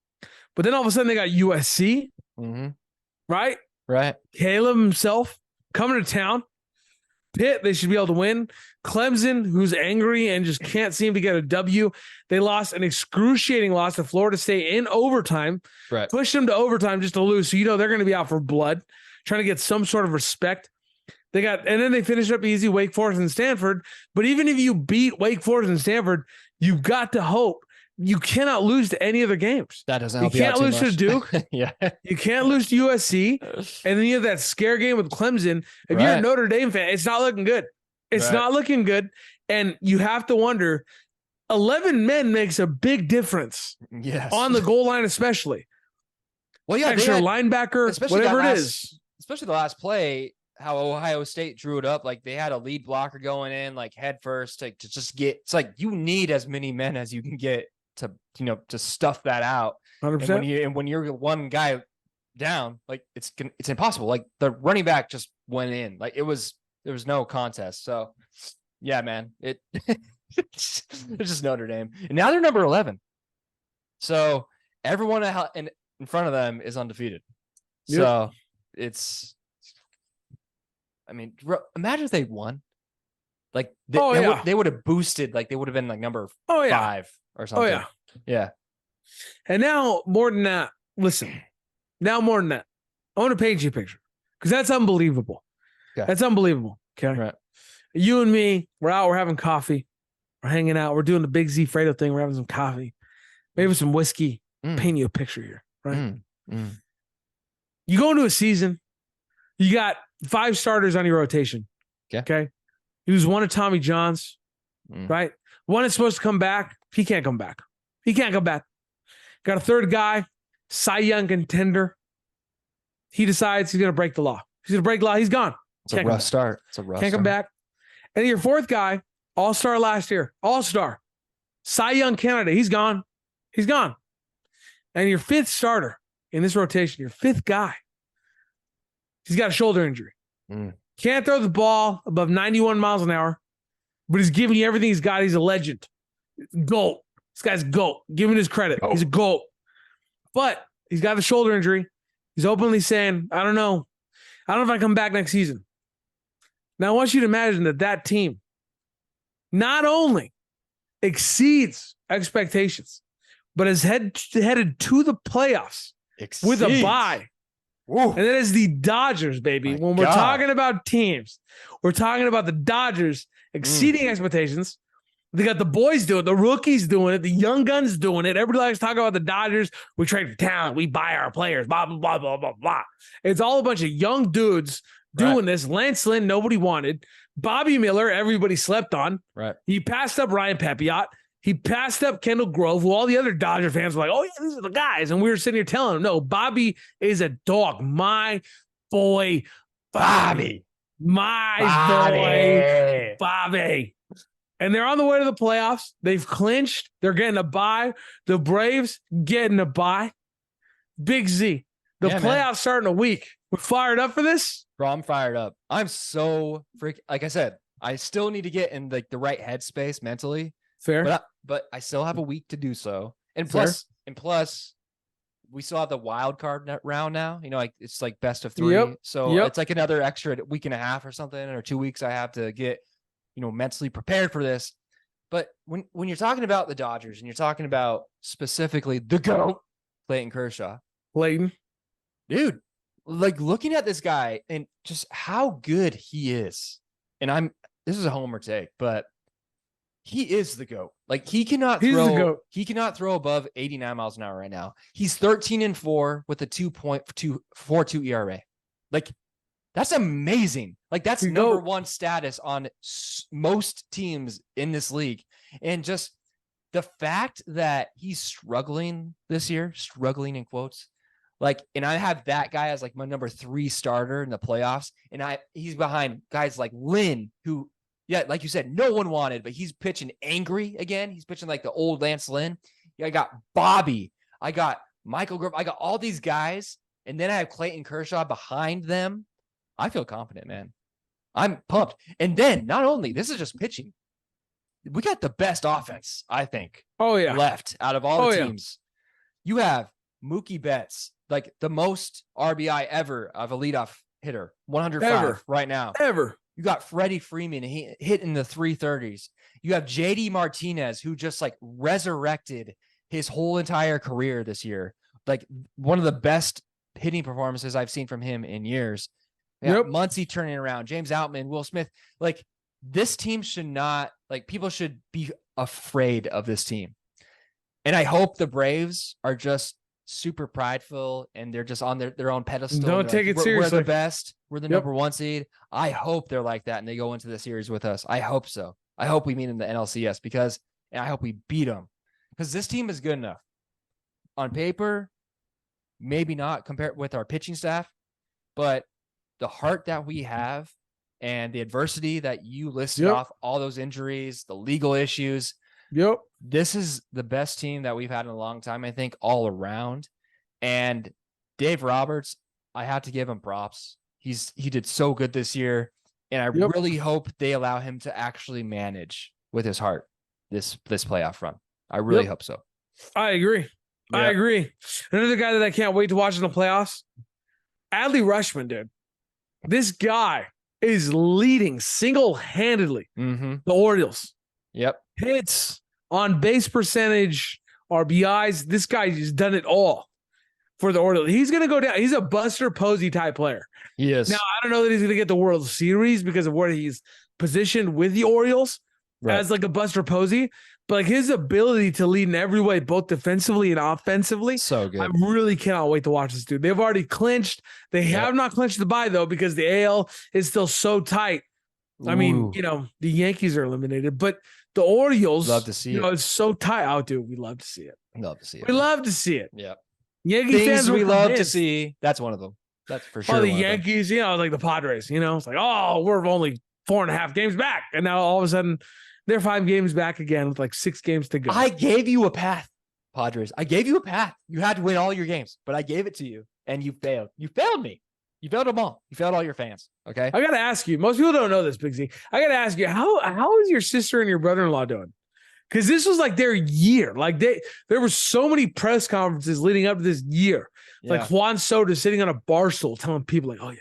But then all of a sudden they got USC. Mm-hmm. Right? Right. Caleb himself coming to town. Pitt, they should be able to win. Clemson, who's angry and just can't seem to get a W. They lost an excruciating loss to Florida State in overtime. Right. Pushed them to overtime just to lose. So, they're going to be out for blood, trying to get some sort of respect. And then they finished up easy, Wake Forest and Stanford. But even if you beat Wake Forest and Stanford, you've got to hope. You cannot lose to any other games. That doesn't help you can't lose to Duke. Yeah. You can't lose to USC. And then you have that scare game with Clemson. If you're a Notre Dame fan, it's not looking good. It's not looking good. And you have to wonder, 11 men makes a big difference. Yes. On the goal line, especially. Well, yeah. Extra linebacker, whatever it is. Especially the last play, how Ohio State drew it up. Like they had a lead blocker going in, like head first to just get, it's like you need as many men as you can get to stuff that out. 100%. And when you're one guy down, like it's impossible. Like the running back just went in. Like there was no contest. So yeah, man, it's just Notre Dame. And now they're number 11. So everyone in front of them is undefeated. Yep. So imagine if they won. Like they would have boosted. Like they would have been like number 5 or something. Oh yeah. Yeah. And now more than that, listen, I want to paint you a picture because that's unbelievable. Okay. That's unbelievable. Okay. Right. You and me, we're out, we're having coffee, we're hanging out, we're doing the Big Z Fredo thing. We're having some coffee, maybe some whiskey. Paint you a picture here. Right. You go into a season, you got 5 starters on your rotation. Okay. You lose one of Tommy John's, right? One is supposed to come back. He can't come back. Got a third guy, Cy Young contender. He decides he's going to break the law. He's gone. It's a rough start. Can't come back. And your fourth guy, all-star last year, all-star, Cy Young candidate. He's gone. And your 5th starter in this rotation, your 5th guy, he's got a shoulder injury. Can't throw the ball above 91 miles an hour, but he's giving you everything he's got. He's a legend. GOAT. This guy's GOAT. Give him his credit. He's a GOAT. But he's got a shoulder injury. He's openly saying, I don't know if I come back next season. Now, I want you to imagine that team not only exceeds expectations, but is headed to the playoffs with a bye. Whoa. And that is the Dodgers, baby. When we're talking about teams, we're talking about the Dodgers exceeding expectations They got the boys doing it, the rookies doing it, the young guns doing it. Everybody likes to talk about the Dodgers. We trade for talent. We buy our players. Blah, blah, blah, blah, blah, blah. It's all a bunch of young dudes doing this. Lance Lynn, nobody wanted. Bobby Miller, everybody slept on. Right. He passed up Ryan Pepiot. He passed up Kendall Grove, who all the other Dodger fans were like, oh, yeah, these are the guys. And we were sitting here telling him, no, Bobby is a dog. My boy, Bobby. My boy, Bobby. And they're on the way to the playoffs. They've clinched. They're getting a bye. The Braves getting a bye. Big Z. The playoffs starting a week. We're fired up for this? Bro, I'm fired up. I'm so like I said, I still need to get in like the right headspace mentally. Fair. But I still have a week to do so. And Fair. plus, we still have the wild card round now. You know, like it's like best of 3. Yep. So it's like another extra week and a half or something, or 2 weeks I have to get, you know, mentally prepared for this. But when you're talking about the Dodgers and you're talking about specifically the GOAT, Clayton Kershaw. Clayton. Dude, like looking at this guy and just how good he is. And this is a homer take, but he is the GOAT. Like he cannot throw above 89 miles an hour right now. He's 13-4 with a 2.242 ERA. Like that's amazing. Like that's number one status on most teams in this league. And just the fact that he's struggling this year, struggling in quotes, like, and I have that guy as like my number 3 starter in the playoffs. And he's behind guys like Lynn, who, yeah, like you said, no one wanted, but he's pitching angry again. He's pitching like the old Lance Lynn. Yeah, I got Bobby. I got Michael Grove. I got all these guys. And then I have Clayton Kershaw behind them. I feel confident, man. I'm pumped. And then not only, this is just pitching. We got the best offense, I think. Left out of all the teams. You have Mookie Betts, like the most RBI ever of a leadoff hitter, 105 right now. You got Freddie Freeman, he hit in the 330s. You have JD Martinez, who just like resurrected his whole entire career this year. Like one of the best hitting performances I've seen from him in years. Muncy turning around, James Outman, Will Smith. Like this team should not, like people should be afraid of this team. And I hope the Braves are just super prideful and they're just on their own pedestal. Don't take it seriously. We're the best. We're the number 1 seed. I hope they're like that and they go into the series with us. I hope so. I hope we meet in the NLCS and I hope we beat them because this team is good enough. On paper, maybe not compared with our pitching staff, but the heart that we have and the adversity that you listed off, all those injuries, the legal issues. This is the best team that we've had in a long time, I think, all around. And Dave Roberts, I have to give him props. He did so good this year. And I really hope they allow him to actually manage with his heart this playoff run. I really hope so. I agree. I agree. Another guy that I can't wait to watch in the playoffs, Adley Rutschman, dude. This guy is leading single-handedly the Orioles. Hits, on base percentage, RBIs. This guy has done it all for the Orioles. He's going to go down. He's a Buster Posey type player. He is. Now, I don't know that he's going to get the World Series because of where he's positioned with the Orioles as like a Buster Posey. But like his ability to lead in every way, both defensively and offensively, so good. I really cannot wait to watch this dude. They've already clinched. They have not clinched the bye though because the AL is still so tight. I mean, you know, the Yankees are eliminated, but the Orioles, love to see it. It's so tight. Oh, dude, we love to see it. Love to see it. We love to see it. Yeah. Yankee fans we love to see. That's one of them. That's for sure. Oh, the Yankees, you know, like the Padres, you know, it's like, oh, we're only 4.5 games back. And now all of a sudden they're 5 games back again with like 6 games to go. I gave you a path, Padres. I gave you a path. You had to win all your games, but I gave it to you and you failed. You failed me. You failed them all. You failed all your fans. Okay. I got to ask you, most people don't know this, Big Z. I got to ask you, how is your sister and your brother-in-law doing? Because this was like their year. Like there were so many press conferences leading up to this year. Like Juan Soto sitting on a bar stool telling people like, oh yeah,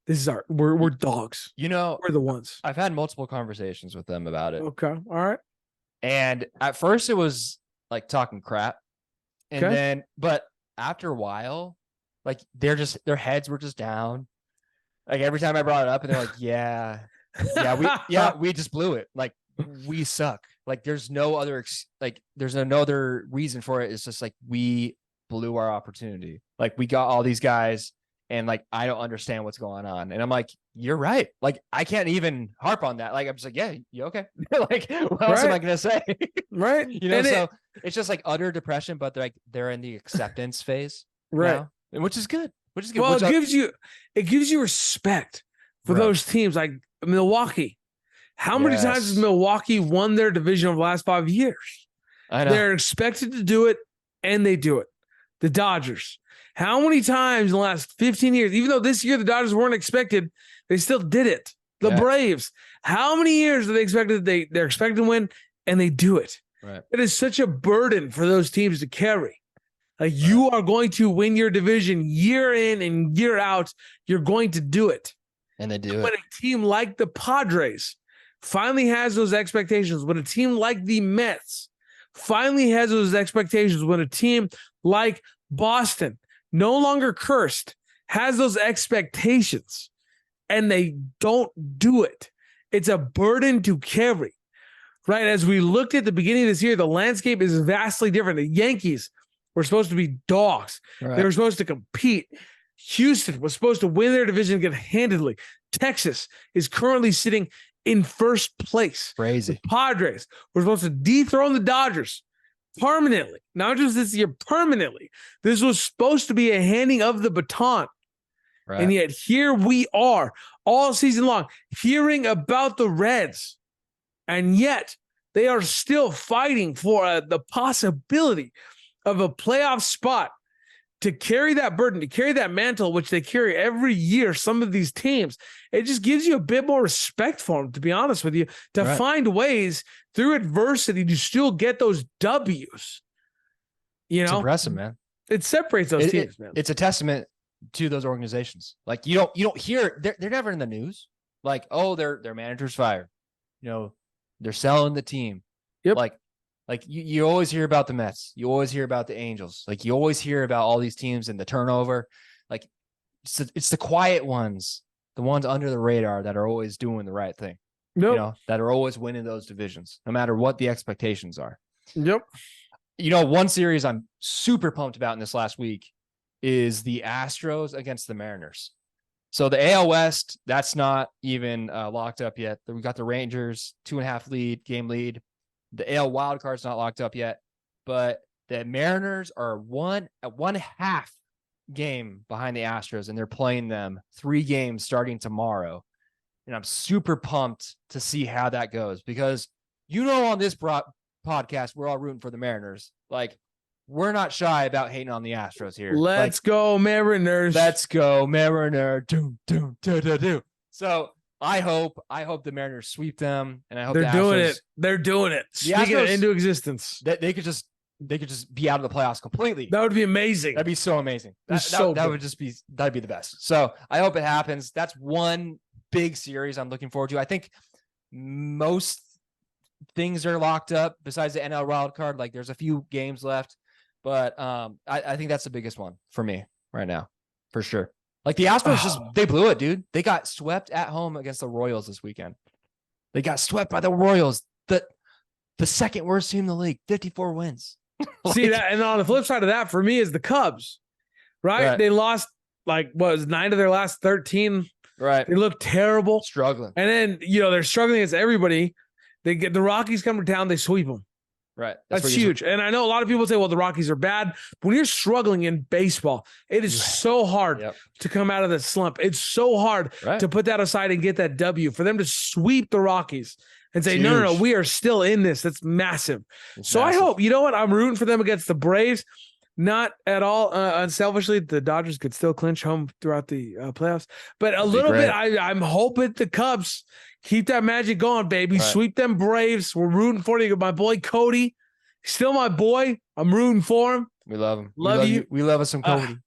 this is we're dogs. You know, we're the ones. I've had multiple conversations with them about it. Okay. All right. And at first it was like talking crap. And then, but after a while, like their heads were just down. Like every time I brought it up and they're like, we just blew it. Like we suck. Like there's no other there's no other reason for it. It's just like we blew our opportunity. Like we got all these guys and like I don't understand what's going on. And I'm like, you're right. Like I can't even harp on that. Like I'm just like, yeah, you okay? Like what else am I gonna say? Right. You know, so it's just like utter depression, but they're in the acceptance phase. Right. Now, which is good. Which is good. Well, it gives you respect for those teams like Milwaukee. How many times has Milwaukee won their division over the last 5 years? I know. They're expected to do it, and they do it. The Dodgers. How many times in the last 15 years, even though this year the Dodgers weren't expected, they still did it. The Braves. How many years are they expected? They're expected to win, and they do it. Right. It is such a burden for those teams to carry. Like you are going to win your division year in and year out. You're going to do it. And they do it. When a team like the Padres finally has those expectations, when a team like the Mets finally has those expectations, when a team like Boston, no longer cursed, has those expectations, and they don't do it, it's a burden to carry, right? As we looked at the beginning of this year, the landscape is vastly different. The Yankees were supposed to be dogs. Right. They were supposed to compete. Houston was supposed to win their division again handedly. Texas is currently sitting in first place. Crazy. The Padres were supposed to dethrone the Dodgers permanently, not just this year, permanently. This was supposed to be a handing of the baton. Right. And yet here we are all season long hearing about the Reds. And yet they are still fighting for the possibility of a playoff spot, to carry that burden, to carry that mantle, which they carry every year. Some of these teams, it just gives you a bit more respect for them, to be honest with you, to find ways through adversity to still get those W's. You know, it's impressive, man. It separates those teams, man. It's a testament to those organizations. Like you don't hear, they're never in the news. Like, oh, their manager's fired. You know, they're selling the team. Yep. Like you always hear about the Mets. You always hear about the Angels. Like you always hear about all these teams and the turnover. Like it's the quiet ones, the ones under the radar that are always doing the right thing. Yep. You know, that are always winning those divisions, no matter what the expectations are. Yep. You know, one series I'm super pumped about in this last week is the Astros against the Mariners. So the AL West, that's not even locked up yet. We got the Rangers 2.5 game lead. The AL wild card's not locked up yet, but the Mariners are 1.5 game behind the Astros, and they're playing them 3 games starting tomorrow. And I'm super pumped to see how that goes because, you know, on this podcast, we're all rooting for the Mariners. Like, we're not shy about hating on the Astros here. Let's go Mariners. Let's go Mariners. Do. So I hope the Mariners sweep them, and I hope they're doing it. They're doing it. Speaking it into existence. That they could just be out of the playoffs completely. That would be amazing. That'd be so amazing. That'd be the best. So I hope it happens. That's one big series I'm looking forward to. I think most things are locked up besides the NL wild card. Like there's a few games left, but I think that's the biggest one for me right now, for sure. Like the Astros they blew it, dude. They got swept at home against the Royals this weekend. They got swept by the Royals, the second worst team in the league, 54 wins. See that, and on the flip side of that, for me, is the Cubs. Right? They lost 9 of their last 13. Right. They look terrible, struggling, and then they're struggling against everybody. They get the Rockies come to town, they sweep them. Right. That's huge. And I know a lot of people say, well, the Rockies are bad. But when you're struggling in baseball, it is so hard to come out of the slump. It's so hard to put that aside and get that W. For them to sweep the Rockies and say, no, we are still in this. That's massive. It's massive. I hope, you know what? I'm rooting for them against the Braves. Not at all unselfishly. The Dodgers could still clinch home throughout the playoffs. But a little bit, I'm hoping the Cubs keep that magic going, baby. Right. Sweep them Braves. We're rooting for you. My boy Cody, still my boy. I'm rooting for him. We love him. Love you. We love us some Cody.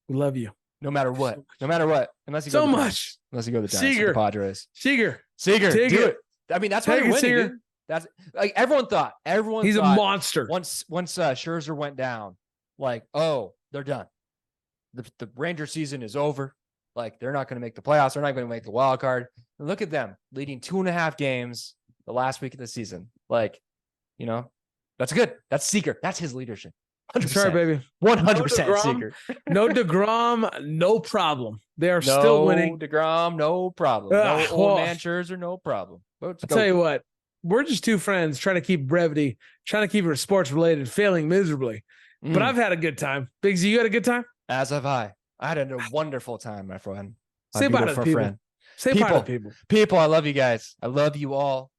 We love you. No matter what. No matter what. Unless you go to the much. Unless you go to the Giants, the Padres. Seager. Do it. I mean, that's why you're winning, dude. That's like everyone thought. He's a monster. Once Scherzer went down, like, oh, they're done. The Ranger season is over. Like, they're not going to make the playoffs. They're not going to make the wild card. And look at them leading 2.5 games the last week of the season. Like, that's good. That's Seeker. That's his leadership. 100%. That's right, baby. 100% Seeker. No DeGrom, no problem. They are still winning. DeGrom, no problem. No old man Scherzer, no problem. I'll tell you what, we're just two friends trying to keep brevity, trying to keep it sports related, failing miserably. But I've had a good time. Big Z, you had a good time? As have I. I had a wonderful time, my friend. Say bye to the people. Say bye to people. People, I love you guys. I love you all.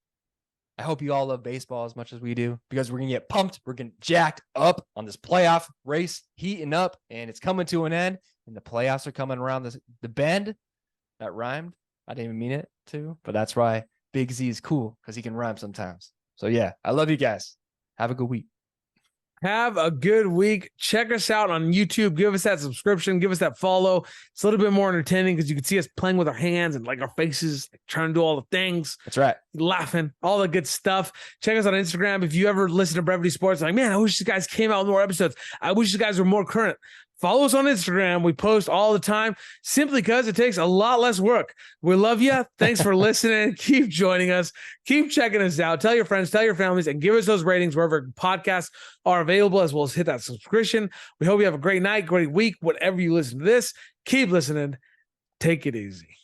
I hope you all love baseball as much as we do, because we're going to get pumped. We're getting jacked up on this playoff race, heating up, and it's coming to an end. And the playoffs are coming around the bend. That rhymed. I didn't even mean it to, but that's why Big Z is cool, because he can rhyme sometimes. So yeah, I love you guys. Have a good week. Have a good week. Check us out on YouTube. Give us that subscription. Give us that follow. It's a little bit more entertaining because you can see us playing with our hands and like our faces, like, trying to do all the things. That's right. Laughing, all the good stuff. Check us on Instagram. If you ever listen to Brevity Sports, like, man, I wish you guys came out with more episodes. I wish you guys were more current. Follow us on Instagram. We post all the time simply because it takes a lot less work. We love you. Thanks for listening. Keep joining us. Keep checking us out. Tell your friends, tell your families, and give us those ratings wherever podcasts are available, as well as hit that subscription. We hope you have a great night, great week, whatever you listen to this. Keep listening. Take it easy.